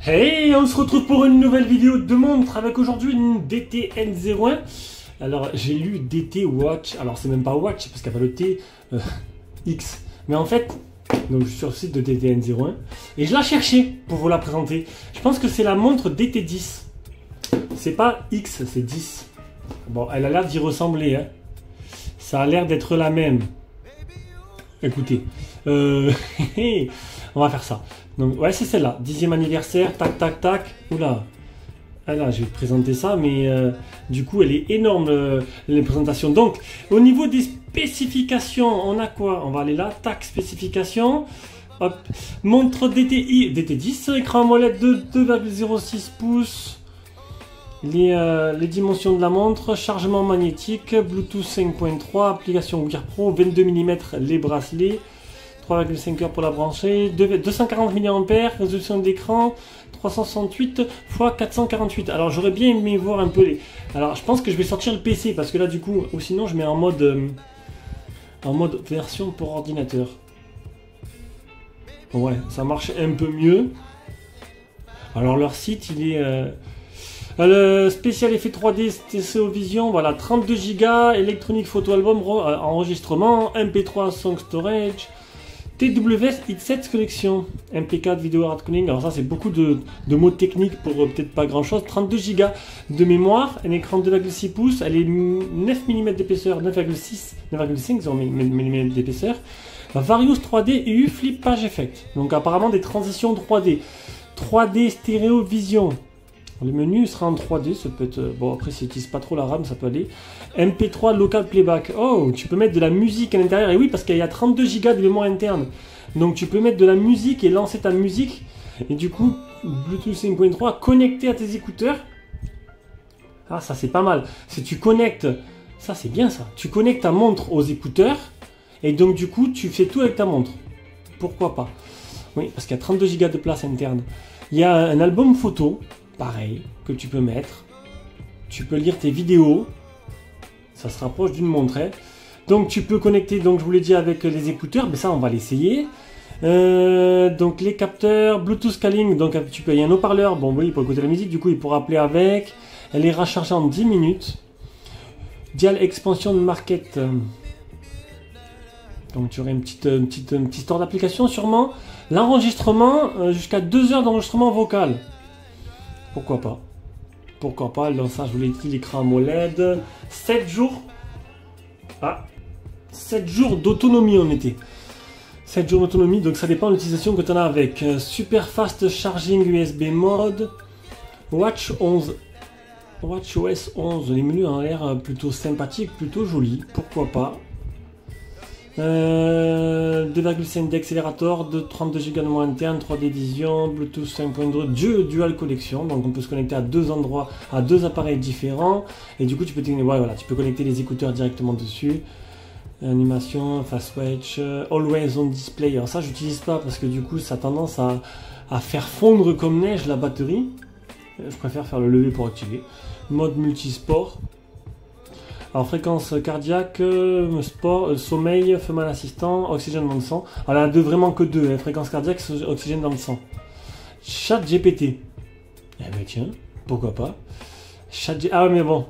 Hey, on se retrouve pour une nouvelle vidéo de montre avec aujourd'hui une DT-N01. Alors j'ai lu DT Watch, alors c'est même pas Watch parce qu'il n'y a pas le T X. Mais en fait, donc je suis sur le site de DT-N01 et je la cherchais pour vous la présenter. Je pense que c'est la montre DT10. C'est pas X, c'est 10. Bon, elle a l'air d'y ressembler, hein. Ça a l'air d'être la même. Écoutez, on va faire ça. Donc ouais, c'est celle-là, 10e anniversaire, tac tac tac. Oula, ah là je vais te présenter ça, mais du coup elle est énorme, les présentations. Donc au niveau des spécifications, on a quoi? On va aller là, tac, spécifications. Hop, montre DT10, écran AMOLED de 2,06 pouces. Les dimensions de la montre, chargement magnétique, Bluetooth 5.3, application Wear Pro, 22 mm les bracelets, 3,5 heures pour la brancher, 240 mAh, résolution d'écran 368 x 448. Alors j'aurais bien aimé voir un peu les... Alors je pense que je vais sortir le PC parce que là du coup, ou sinon je mets en mode version pour ordinateur. Ouais, ça marche un peu mieux. Alors leur site il est... le spécial effet 3D TCO Vision, voilà, 32 Go, électronique photo album, enregistrement, MP3 Song Storage, TWS X7 Collection, MP4 Video Hard Coding. Alors ça c'est beaucoup de mots techniques pour peut-être pas grand chose. 32 Go de mémoire, un écran 2,6 pouces, elle est 9 mm d'épaisseur, 9,5 mm d'épaisseur, Various 3D et U Flip Page Effect. Donc apparemment des transitions 3D, 3D stéréo vision. Le menu sera en 3D, ça peut être... Bon, après, si tu n'utilises pas trop la RAM, ça peut aller. MP3 Local Playback. Oh, tu peux mettre de la musique à l'intérieur. Et oui, parce qu'il y a 32 Go de mémoire interne. Donc, tu peux mettre de la musique et lancer ta musique. Et du coup, Bluetooth 5.3 connecté à tes écouteurs. Ah, ça, c'est pas mal. Si tu connectes... Ça, c'est bien, ça. Tu connectes ta montre aux écouteurs. Et donc, du coup, tu fais tout avec ta montre. Pourquoi pas? Oui, parce qu'il y a 32 Go de place interne. Il y a un album photo... Pareil, que tu peux mettre. Tu peux lire tes vidéos. Ça se rapproche d'une montre. Hein. Donc tu peux connecter, donc je vous l'ai dit, avec les écouteurs. Mais ça, on va l'essayer. Donc les capteurs, Bluetooth Calling. Donc tu peux, il y a un haut-parleur. Bon, oui, pour écouter la musique. Du coup, il pourra appeler avec. Elle est rechargée en 10 minutes. Dial expansion de market. Donc tu aurais une petite store d'application sûrement. L'enregistrement, jusqu'à 2 heures d'enregistrement vocal. Pourquoi pas? Pourquoi pas? Dans ça, je vous l'ai dit, l'écran AMOLED. 7 jours. Ah, 7 jours d'autonomie on était. 7 jours d'autonomie, donc ça dépend de l'utilisation que tu en as avec. Super Fast Charging USB Mode. WatchOS 11. Les menus ont l'air plutôt sympathiques, plutôt jolis. Pourquoi pas? 2,5 d'accélérateur, de 32 Go de mémoire interne, 3D vision, Bluetooth 5.2, dual connexion, donc on peut se connecter à deux endroits, à deux appareils différents, et du coup tu peux, voilà, tu peux connecter les écouteurs directement dessus. Animation, fast switch, always on display. Alors ça j'utilise pas parce que du coup ça a tendance à faire fondre comme neige la batterie. Je préfère faire le lever pour activer. Mode multisport. Alors fréquence cardiaque, sport, sommeil, femelle assistant, oxygène dans le sang. Alors elle a vraiment que deux, hein, fréquence cardiaque, oxygène dans le sang. Chat GPT. Eh ben tiens, pourquoi pas. Ah ouais mais bon.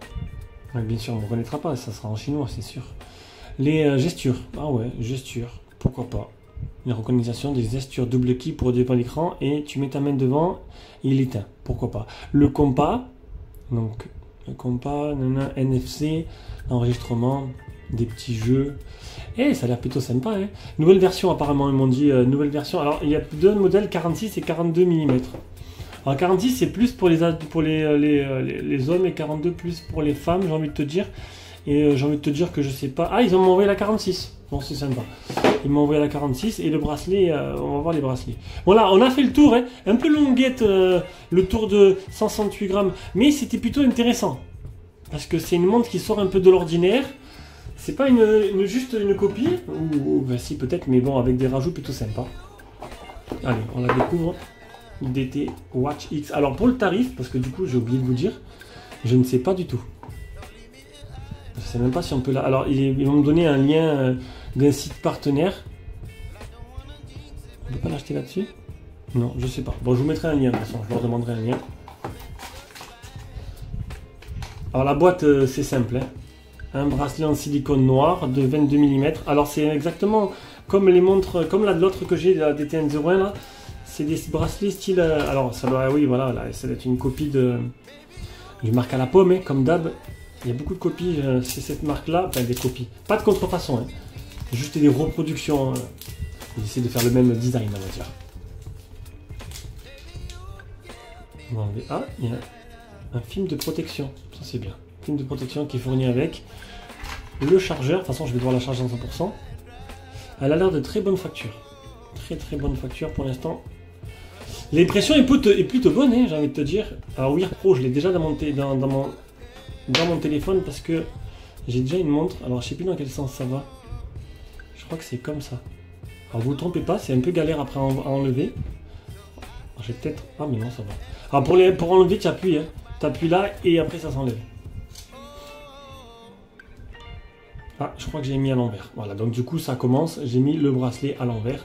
Ouais, bien sûr on ne reconnaîtra pas, ça sera en chinois c'est sûr. Les gestures. Ah ouais, gestures. Pourquoi pas. Une reconnaissance des gestures double clic pour développer l'écran et tu mets ta main devant et il éteint. Pourquoi pas. Le compas. Donc... Le compas, NFC, enregistrement, des petits jeux. Et ça a l'air plutôt sympa. Hein. Nouvelle version, apparemment, ils m'ont dit nouvelle version. Alors, il y a deux modèles, 46 et 42 mm. Alors, 46, c'est plus pour les hommes et 42 plus pour les femmes, j'ai envie de te dire. Et j'ai envie de te dire que je sais pas. Ah, ils ont envoyé la 46. Bon, c'est sympa. Ils m'ont envoyé la 46 et le bracelet, on va voir les bracelets. Voilà, on a fait le tour, hein. Un peu longuette, le tour de 168 grammes, mais c'était plutôt intéressant. Parce que c'est une montre qui sort un peu de l'ordinaire. C'est pas juste une copie, ou ben si peut-être, mais bon, avec des rajouts plutôt sympas. Allez, on la découvre. DT Watch X. Alors pour le tarif, parce que du coup j'ai oublié de vous dire, je ne sais pas du tout. Je sais même pas si on peut la... Alors ils vont me donner un lien d'un site partenaire. On peut pas l'acheter là-dessus. Non, je sais pas. Bon, je vous mettrai un lien de toute façon, je leur demanderai un lien. Alors la boîte, c'est simple. Hein. Un bracelet en silicone noir de 22 mm. Alors c'est exactement comme les montres, comme l'autre que j'ai, la DTN01 là. C'est des bracelets style... alors ça doit, oui voilà, là, ça doit être une copie du marque à la pomme, hein, comme d'hab. Il y a beaucoup de copies, c'est cette marque-là, enfin des copies. Pas de contrefaçon, hein. Juste des reproductions. J'essaie de faire le même design, on va dire. On va enlever. Ah, il y a un film de protection. Ça c'est bien. Film de protection qui est fourni avec le chargeur. De toute façon, je vais devoir la charger en 100%. Elle a l'air de très bonne facture. Très bonne facture pour l'instant. L'impression est plutôt bonne, hein, j'ai envie de te dire. Alors Wear Pro, je l'ai déjà dans mon téléphone parce que j'ai déjà une montre. Alors je sais plus dans quel sens ça va. Je crois que c'est comme ça. Alors vous ne vous trompez pas, c'est un peu galère après à enlever. J'ai peut-être... Ah mais non, ça va. Alors pour enlever, tu appuies. Hein. Tu appuies là et après ça s'enlève. Ah, je crois que j'ai mis à l'envers. Voilà, donc du coup ça commence. J'ai mis le bracelet à l'envers.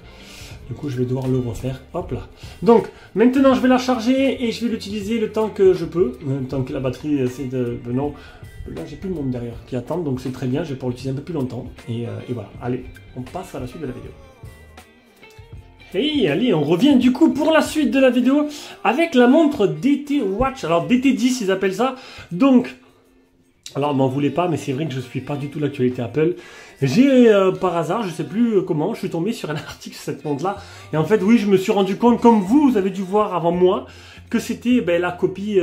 Du coup je vais devoir le refaire. Hop là. Donc maintenant je vais la charger et je vais l'utiliser le temps que je peux. Le temps que la batterie essaie de... Non, là j'ai plus de monde derrière qui attend. Donc c'est très bien, je vais pouvoir l'utiliser un peu plus longtemps. Et voilà, allez, on passe à la suite de la vidéo. Et allez, on revient du coup pour la suite de la vidéo avec la montre DT Watch. Alors DT10 ils appellent ça. Donc, alors m'en voulez pas, mais c'est vrai que je suis pas du tout l'actualité Apple. J'ai par hasard, je sais plus comment, je suis tombé sur un article sur cette montre là. Et en fait oui, je me suis rendu compte, comme vous avez dû voir avant moi, que c'était la copie,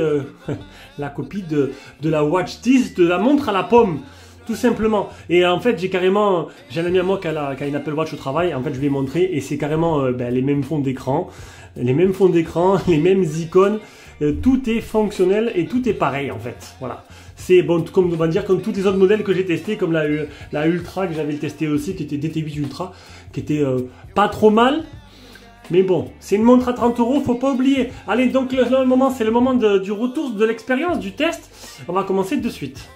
la copie de la Watch 10, de la montre à la pomme. Tout simplement. Et en fait, j'ai un ami à moi qui a une Apple Watch au travail. En fait, je lui ai montré et c'est carrément les mêmes fonds d'écran, les mêmes icônes. Tout est fonctionnel et tout est pareil en fait. Voilà. C'est bon, comme on va dire, comme tous les autres modèles que j'ai testés, comme la Ultra que j'avais testé aussi, qui était DT8 Ultra, qui était pas trop mal. Mais bon, c'est une montre à 30 €, faut pas oublier. Allez, donc c'est le moment du retour de l'expérience, du test. On va commencer de suite.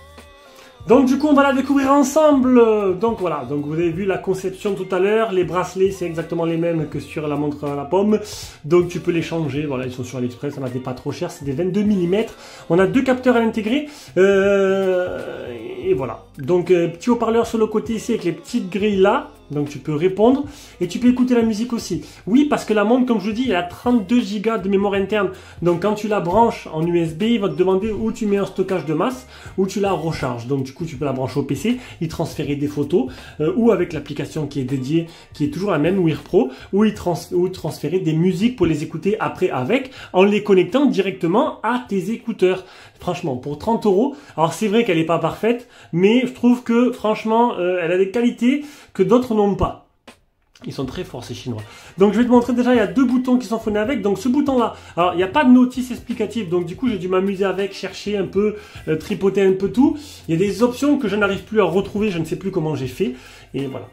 Donc du coup on va la découvrir ensemble. Donc voilà, donc vous avez vu la conception tout à l'heure. Les bracelets c'est exactement les mêmes que sur la montre à la pomme. Donc tu peux les changer, voilà, ils sont sur AliExpress, ça m'a été pas trop cher, c'est des 22 mm. On a deux capteurs à l'intégrer. Et voilà. Donc petit haut-parleur sur le côté ici avec les petites grilles là. Donc tu peux répondre et tu peux écouter la musique aussi. Oui, parce que la montre, comme je vous dis, elle a 32 Go de mémoire interne. Donc quand tu la branches en USB, il va te demander où tu mets un stockage de masse, où tu la recharges. Donc du coup, tu peux la brancher au PC, y transférer des photos, ou avec l'application qui est dédiée, qui est toujours la même, Wear Pro, ou transférer des musiques pour les écouter après avec, en les connectant directement à tes écouteurs. Franchement, pour 30 €, alors c'est vrai qu'elle n'est pas parfaite, mais je trouve que franchement, elle a des qualités que d'autres n'ont pas. Ils sont très forts ces Chinois. Donc je vais te montrer déjà, il y a deux boutons qui sont fournis avec. Donc ce bouton là, alors il n'y a pas de notice explicative, donc du coup j'ai dû m'amuser avec, chercher un peu, tripoter un peu tout. Il y a des options que je n'arrive plus à retrouver, je ne sais plus comment j'ai fait, et voilà.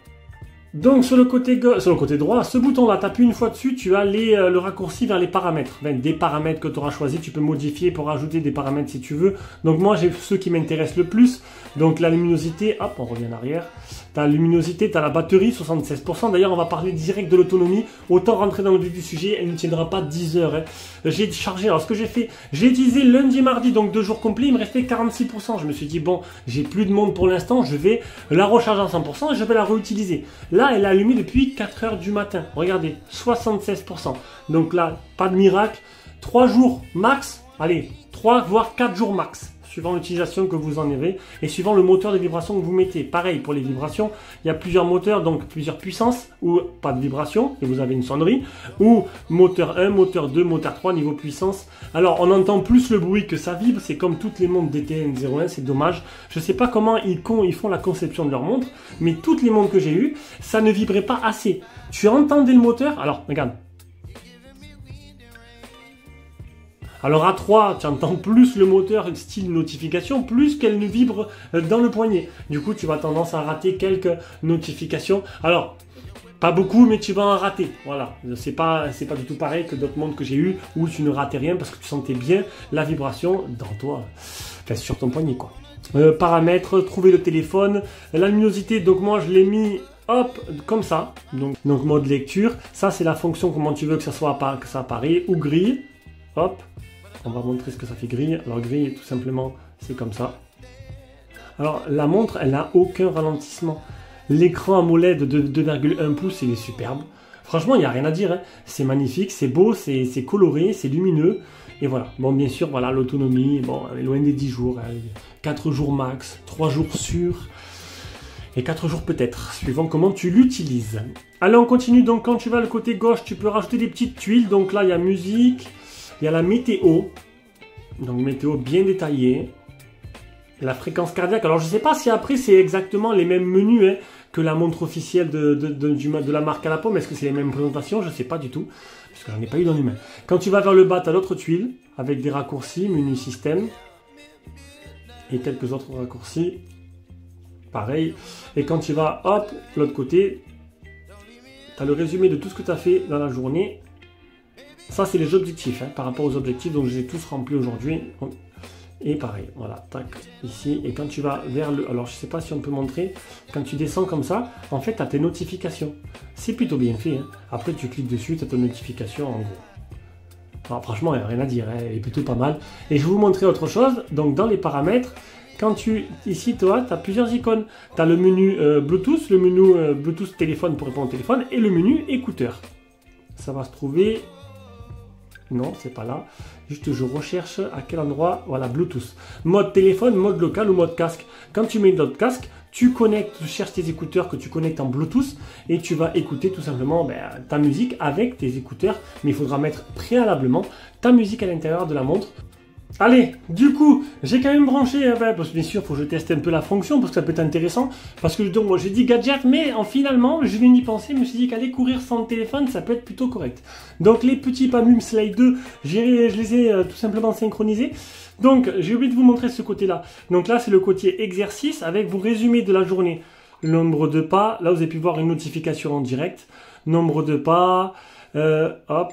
Donc sur le côté droit, ce bouton là, tu appuies une fois dessus, tu as le raccourci vers les paramètres. Des paramètres que tu auras choisi, tu peux modifier pour ajouter des paramètres si tu veux. Donc moi j'ai ceux qui m'intéressent le plus. Donc la luminosité, hop, on revient en arrière. Tu as la luminosité, tu as la batterie, 76%. D'ailleurs on va parler direct de l'autonomie. Autant rentrer dans le vif du sujet, elle ne tiendra pas 10 heures. Hein. J'ai chargé, alors ce que j'ai fait, j'ai utilisé lundi, mardi, donc 2 jours complets, il me restait 46%. Je me suis dit, bon, j'ai plus de monde pour l'instant, je vais la recharger à 100% et je vais la réutiliser. Là, elle est allumée depuis 4 heures du matin. Regardez, 76%. Donc là, pas de miracle. 3 jours max. Allez, 3 voire 4 jours max. Suivant l'utilisation que vous en avez et suivant le moteur de vibration que vous mettez. Pareil pour les vibrations, il y a plusieurs moteurs, donc plusieurs puissances, ou pas de vibration, et vous avez une sonnerie, ou moteur 1, moteur 2, moteur 3, niveau puissance. Alors on entend plus le bruit que ça vibre, c'est comme toutes les montres DTN01, c'est dommage. Je ne sais pas comment ils font la conception de leur montre, mais toutes les montres que j'ai eues, ça ne vibrait pas assez. Tu entendais le moteur, alors regarde. Alors à 3, tu entends plus le moteur style notification, plus qu'elle ne vibre dans le poignet. Du coup, tu vas tendance à rater quelques notifications. Alors, pas beaucoup, mais tu vas en rater. Voilà, c'est pas du tout pareil que d'autres montres que j'ai eues où tu ne ratais rien parce que tu sentais bien la vibration dans toi, enfin sur ton poignet quoi. Paramètres, trouver le téléphone, la luminosité, donc moi je l'ai mis... hop, comme ça. Donc mode lecture, ça c'est la fonction comment tu veux que ça soit, que ça apparaît, ou grille, hop, on va montrer ce que ça fait grille. Alors grille, tout simplement, c'est comme ça. Alors la montre, elle n'a aucun ralentissement. L'écran AMOLED de 2,1 pouces, il est superbe. Franchement, il n'y a rien à dire, hein. C'est magnifique, c'est beau, c'est coloré, c'est lumineux. Et voilà. Bon, bien sûr, voilà, l'autonomie, bon, elle est loin des 10 jours. Hein. 4 jours max, 3 jours sûrs. Et 4 jours peut-être, suivant comment tu l'utilises. Allez, on continue. Donc, quand tu vas le côté gauche, tu peux rajouter des petites tuiles. Donc là, il y a musique, il y a la météo. Donc, météo bien détaillée. La fréquence cardiaque. Alors, je ne sais pas si après, c'est exactement les mêmes menus hein, que la montre officielle de la marque à la pomme. Est-ce que c'est les mêmes présentations? Je ne sais pas du tout. Parce que j'en ai pas eu dans les mains. Quand tu vas vers le bas, tu as d'autres tuiles avec des raccourcis, menu système. Et quelques autres raccourcis. Pareil. Et quand tu vas, hop, de l'autre côté, tu as le résumé de tout ce que tu as fait dans la journée. Ça, c'est les objectifs, hein, par rapport aux objectifs. Donc, je les ai tous remplis aujourd'hui. Et pareil, voilà, tac, ici. Et quand tu vas vers le... Alors, je ne sais pas si on peut montrer. Quand tu descends comme ça, en fait, tu as tes notifications. C'est plutôt bien fait. Hein. Après, tu cliques dessus, tu as ta notification, en gros. Alors, franchement, il n'y a rien à dire. Hein. Elle est plutôt pas mal. Et je vais vous montrer autre chose. Donc, dans les paramètres... Quand ici, toi, tu as plusieurs icônes. Tu as le menu Bluetooth, le menu Bluetooth téléphone pour répondre au téléphone et le menu écouteur. Ça va se trouver... Non, c'est pas là. Juste, je recherche à quel endroit. Voilà, Bluetooth. Mode téléphone, mode local ou mode casque. Quand tu mets mode casque, tu connectes, tu cherches tes écouteurs que tu connectes en Bluetooth et tu vas écouter tout simplement ta musique avec tes écouteurs. Mais il faudra mettre préalablement ta musique à l'intérieur de la montre. Allez, du coup, j'ai quand même branché, parce que bien sûr, il faut que je teste un peu la fonction, parce que ça peut être intéressant, parce que donc, moi j'ai dit gadget, mais finalement, je viens d'y penser, je me suis dit qu'aller courir sans téléphone, ça peut être plutôt correct. Donc les petits Pamum Slide 2, je les ai tout simplement synchronisés. Donc, j'ai oublié de vous montrer ce côté-là. Donc là, c'est le côté exercice, avec vos résumés de la journée. Nombre de pas, là vous avez pu voir une notification en direct. Nombre de pas, hop.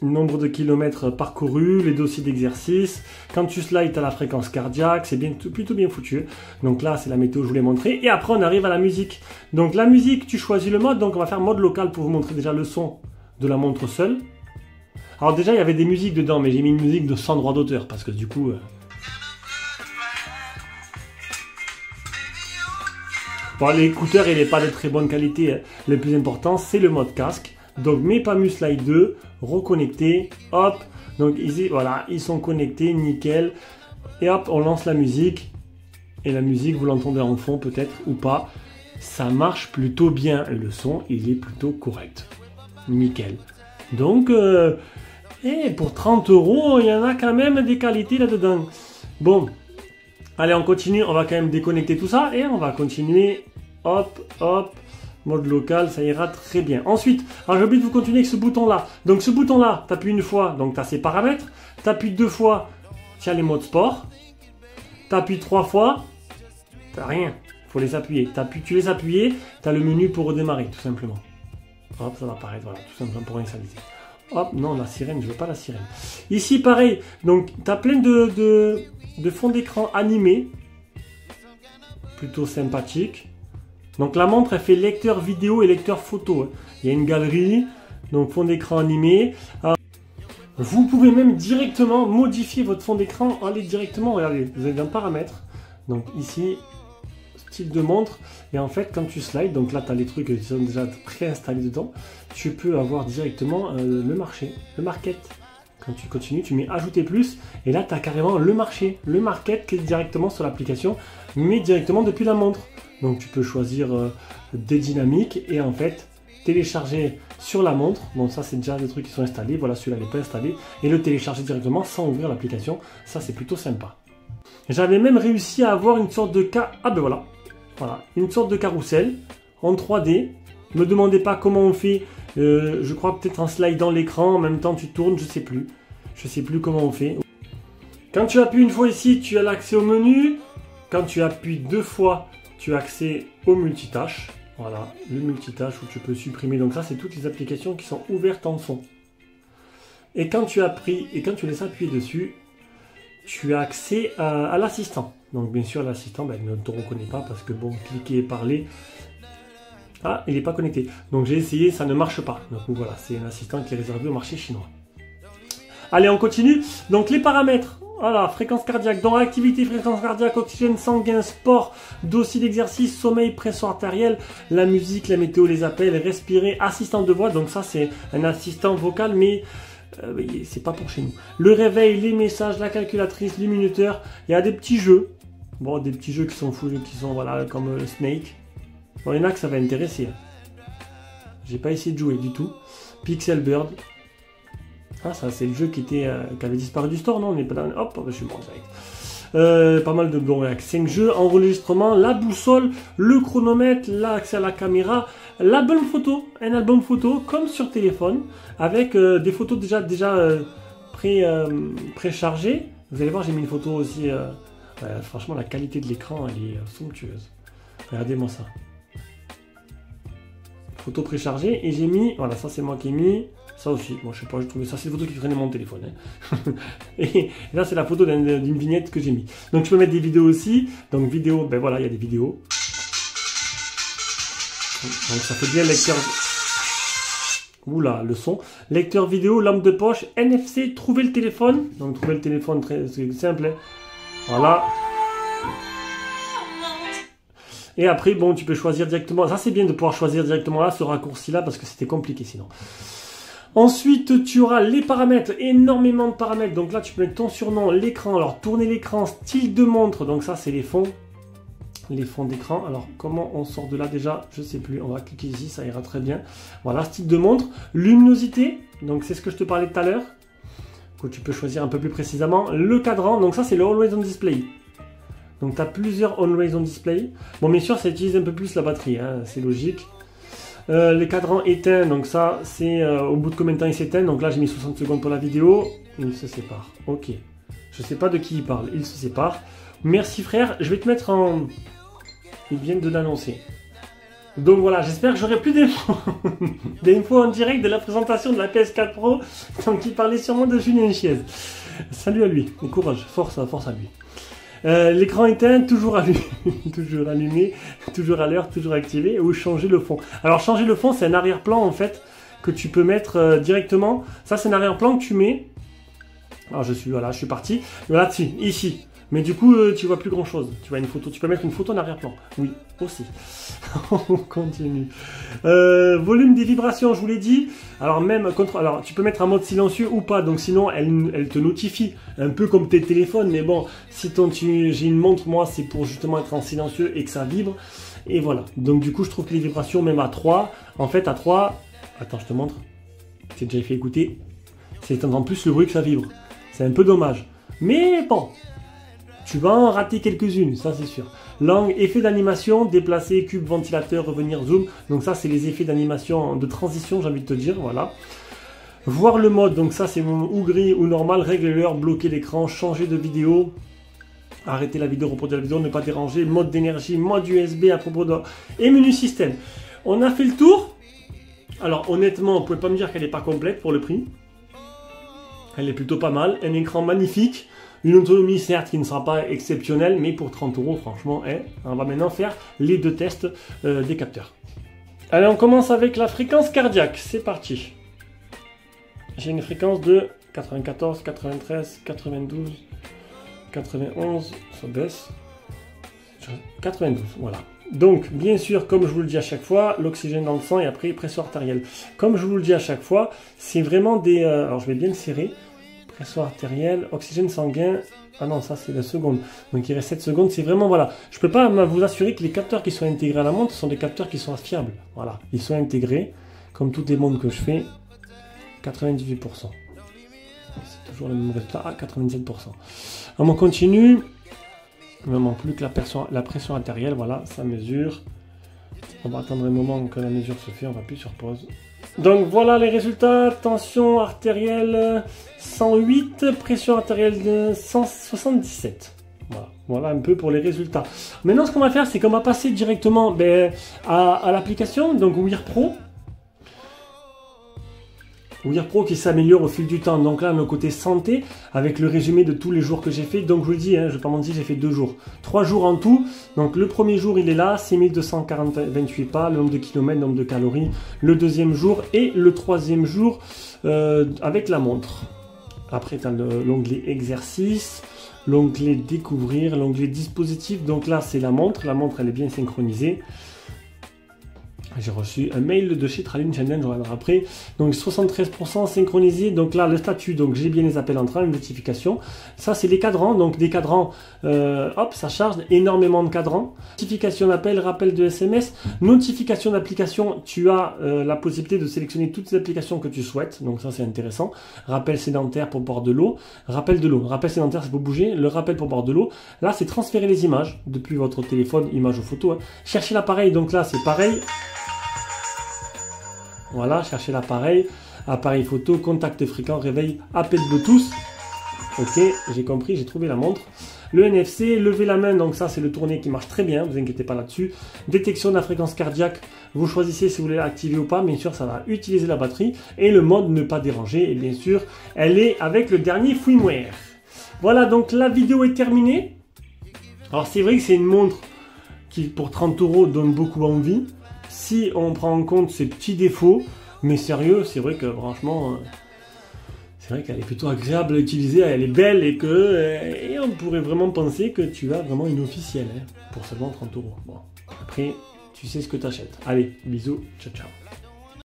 Nombre de kilomètres parcourus, les dossiers d'exercice. Quand tu slides, tu as la fréquence cardiaque, c'est plutôt bien foutu. Donc là, c'est la météo, je vous l'ai montré. Et après, on arrive à la musique. Donc la musique, tu choisis le mode. Donc on va faire mode local pour vous montrer déjà le son de la montre seule. Alors déjà, il y avait des musiques dedans, mais j'ai mis une musique de sans droit d'auteur parce que du coup... Bon, l'écouteur, il n'est pas de très bonne qualité. Hein. Le plus important, c'est le mode casque. Donc mes Pamum Slide 2, reconnectés, hop, donc ici, voilà, ils sont connectés, nickel, et hop, on lance la musique, et la musique, vous l'entendez en fond peut-être, ou pas, ça marche plutôt bien, le son, il est plutôt correct, nickel. Donc, et pour 30 €, il y en a quand même des qualités là-dedans. Bon, allez, on continue, on va quand même déconnecter tout ça, et on va continuer, hop, hop, mode local, ça ira très bien. Ensuite, alors j'ai oublié de vous continuer avec ce bouton-là. Donc ce bouton-là, tu appuies une fois, donc tu as ses paramètres. Tu appuies deux fois, tu as les modes sport. Tu appuies 3 fois, tu n'as rien. Il faut les appuyer. Tu les appuies, tu as le menu pour redémarrer, tout simplement. Hop, ça va apparaître, voilà, tout simplement pour initialiser. Hop, non, la sirène, je veux pas la sirène. Ici, pareil, donc tu as plein de fonds d'écran animés. Plutôt sympathique. Donc la montre, elle fait lecteur vidéo et lecteur photo. Il y a une galerie, donc fond d'écran animé. Alors, vous pouvez même directement modifier votre fond d'écran. Allez directement, regardez, vous avez un paramètre. Donc ici, style de montre. Et en fait, quand tu slides, donc là tu as les trucs qui sont déjà préinstallés dedans, tu peux avoir directement le marché, le market. Quand tu continues, tu mets ajouter plus. Et là, tu as carrément le marché, le market qui est directement sur l'application, mais directement depuis la montre. Donc tu peux choisir des dynamiques et en fait télécharger sur la montre. Bon, ça c'est déjà des trucs qui sont installés. Voilà, celui-là n'est pas installé. Et le télécharger directement sans ouvrir l'application. Ça c'est plutôt sympa. J'avais même réussi à avoir une sorte de ah ben voilà. Voilà, une sorte de carrousel en 3D. Ne me demandez pas comment on fait. Je crois peut-être en slidant l'écran. En même temps tu tournes, je sais plus. Je sais plus comment on fait. Quand tu appuies une fois ici, tu as l'accès au menu. Quand tu appuies deux fois, tu as accès au multitâche. Voilà, le multitâche où tu peux supprimer. Donc ça, c'est toutes les applications qui sont ouvertes en son. Et quand tu as pris et quand tu laisses appuyer dessus, tu as accès à l'assistant. Donc bien sûr l'assistant ne te reconnaît pas parce que bon, cliquer et parler, ah il n'est pas connecté. Donc j'ai essayé, ça ne marche pas. Donc voilà, c'est un assistant qui est réservé au marché chinois. Allez, on continue. Donc les paramètres, voilà, fréquence cardiaque, donc activité, fréquence cardiaque, oxygène sanguin, sport, dossier d'exercice, sommeil, pression artérielle, la musique, la météo, les appels, respirer, assistant de voix. Donc ça c'est un assistant vocal, mais c'est pas pour chez nous. Le réveil, les messages, la calculatrice, les minuteurs. Il y a des petits jeux. Bon, des petits jeux qui sont fous, qui sont voilà comme Snake. Bon, il y en a que ça va intéresser. J'ai pas essayé de jouer du tout. Pixel Bird. Ah, ça c'est le jeu qui avait disparu du store, non? On n'est pas dans... Hop, je suis mort direct. Pas mal de bons avec 5 jeux, enregistrement, la boussole, le chronomètre, l'accès à la caméra, l'album photo, un album photo comme sur téléphone, avec des photos déjà préchargées. Vous allez voir, j'ai mis une photo aussi. Franchement, la qualité de l'écran, elle est somptueuse. Regardez-moi ça. Photo préchargée, et j'ai mis, voilà, ça c'est moi qui ai mis. Ça aussi, moi je sais pas, j'ai trouvé ça, c'est une photo qui traînait mon téléphone. Hein. Et là c'est la photo d'une vignette que j'ai mis. Donc je peux mettre des vidéos aussi. Donc vidéo, ben voilà, il y a des vidéos. Donc ça fait bien lecteur. Oula, le son. Lecteur vidéo, lampe de poche, NFC, trouver le téléphone. Donc trouver le téléphone, très simple. Hein. Voilà. Et après, bon, tu peux choisir directement. Ça c'est bien de pouvoir choisir directement là, ce raccourci là, parce que c'était compliqué sinon. Ensuite, tu auras les paramètres, énormément de paramètres. Donc là, tu peux mettre ton surnom, l'écran. Alors, tourner l'écran, style de montre. Donc ça, c'est les fonds d'écran. Alors, comment on sort de là déjà? Je sais plus. On va cliquer ici, ça ira très bien. Voilà, style de montre. Luminosité. Donc, c'est ce que je te parlais tout à l'heure. Que tu peux choisir un peu plus précisément. Le cadran. Donc ça, c'est le Always On Display. Donc, tu as plusieurs Always On Display. Bon, bien sûr, ça utilise un peu plus la batterie. Hein, c'est logique. Les cadrans éteints, donc ça c'est au bout de combien de temps il s'éteint. Donc là j'ai mis 60 secondes pour la vidéo. Il se sépare. Ok. Je sais pas de qui il parle. Il se sépare. Merci frère. Je vais te mettre en... Ils viennent de l'annoncer. Donc voilà, j'espère que j'aurai plus d'infos. Des infos en direct de la présentation de la PS4 Pro. Donc il parlait sûrement de Julien Chiez. Salut à lui. Et courage. Force à lui. L'écran éteint, toujours allumé, toujours allumé, toujours à l'heure, toujours activé, ou changer le fond. Alors changer le fond, c'est un arrière-plan en fait que tu peux mettre directement. Ça c'est un arrière-plan que tu mets. Alors je suis parti. Là dessus, ici. Mais du coup, tu vois plus grand chose. Tu vois une photo, tu peux mettre une photo en arrière-plan. Oui, aussi. On continue. Volume des vibrations, je vous l'ai dit. Alors alors tu peux mettre en mode silencieux ou pas. Donc sinon, elle te notifie. Un peu comme tes téléphones. Mais bon, si j'ai une montre, moi, c'est pour justement être en silencieux et que ça vibre. Et voilà. Donc du coup, je trouve que les vibrations, même à 3, en fait, à 3... Attends, je te montre. C'est déjà fait écouter. C'est en plus le bruit que ça vibre. C'est un peu dommage. Mais bon... Tu vas en rater quelques-unes, ça c'est sûr. Langue, effet d'animation, déplacer, cube, ventilateur, revenir, zoom. Donc ça c'est les effets d'animation de transition, j'ai envie de te dire, voilà. Voir le mode, donc ça c'est ou gris ou normal, régler l'heure, bloquer l'écran, changer de vidéo, arrêter la vidéo, reproduire la vidéo, ne pas déranger, mode d'énergie, mode USB à propos de... Et menu système. On a fait le tour. Alors honnêtement, vous ne pouvez pas me dire qu'elle n'est pas complète pour le prix. Elle est plutôt pas mal, un écran magnifique. Une autonomie certes qui ne sera pas exceptionnelle, mais pour 30 € franchement, on va maintenant faire les deux tests des capteurs. Allez, on commence avec la fréquence cardiaque, c'est parti. J'ai une fréquence de 94, 93, 92, 91, ça baisse, 92, voilà. Donc, bien sûr, comme je vous le dis à chaque fois, l'oxygène dans le sang et après pression artérielle. Comme je vous le dis à chaque fois, c'est vraiment des... alors, je vais bien le serrer. Pression artérielle, oxygène sanguin. Ah non, ça c'est la seconde. Donc il reste 7 secondes. C'est vraiment, voilà. Je ne peux pas vous assurer que les capteurs qui sont intégrés à la montre sont des capteurs qui sont fiables. Voilà. Ils sont intégrés, comme toutes les montres que je fais, 98%. C'est toujours le même résultat. Ah, 97%. On continue. Il ne me manque plus que la pression artérielle. Voilà, ça mesure. On va attendre un moment que la mesure se fait. On va appuyer sur pause. Donc voilà les résultats, tension artérielle 108, pression artérielle de 177. Voilà un peu pour les résultats. Maintenant ce qu'on va faire, c'est qu'on va passer directement à l'application, donc Wear Pro. Wear Pro qui s'améliore au fil du temps. Donc là, le côté santé, avec le résumé de tous les jours que j'ai fait. Donc je vous le dis, hein, je ne vais pas mentir, j'ai fait 2 jours. 3 jours en tout. Donc le premier jour, il est là, 6228 pas, le nombre de kilomètres, le nombre de calories. Le deuxième jour et le troisième jour avec la montre. Après, tu as l'onglet exercice, l'onglet découvrir, l'onglet dispositif. Donc là, c'est la montre. La montre, elle est bien synchronisée. J'ai reçu un mail de chez Tralin Challenge, on reviendra après. Donc 73% synchronisé. Donc là, le statut, donc j'ai bien les appels entrants, une notification. Ça, c'est les cadrans. Donc des cadrans, hop, ça charge énormément de cadrans. Notification d'appel, rappel de SMS, notification d'application. Tu as la possibilité de sélectionner toutes les applications que tu souhaites. Donc ça, c'est intéressant. Rappel sédentaire pour boire de l'eau. Rappel de l'eau. Rappel sédentaire, c'est pour bouger. Le rappel pour boire de l'eau. Là, c'est transférer les images depuis votre téléphone, images ou photos. Hein. Chercher l'appareil. Donc là, c'est pareil. Voilà, chercher l'appareil, appareil photo, contact fréquent, réveil, appel Bluetooth. Ok, j'ai compris, j'ai trouvé la montre. Le NFC, lever la main, donc ça c'est le tourner qui marche très bien, ne vous inquiétez pas là-dessus. Détection de la fréquence cardiaque, vous choisissez si vous voulez l'activer ou pas, bien sûr ça va utiliser la batterie. Et le mode ne pas déranger, et bien sûr elle est avec le dernier firmware. Voilà, donc la vidéo est terminée. Alors c'est vrai que c'est une montre qui pour 30 € donne beaucoup envie. Si on prend en compte ces petits défauts, mais sérieux, c'est vrai que franchement, c'est vrai qu'elle est plutôt agréable à utiliser, elle est belle et on pourrait vraiment penser que tu as vraiment une officielle hein, pour seulement 30 €. Bon, après, tu sais ce que tu achètes. Allez, bisous, ciao ciao.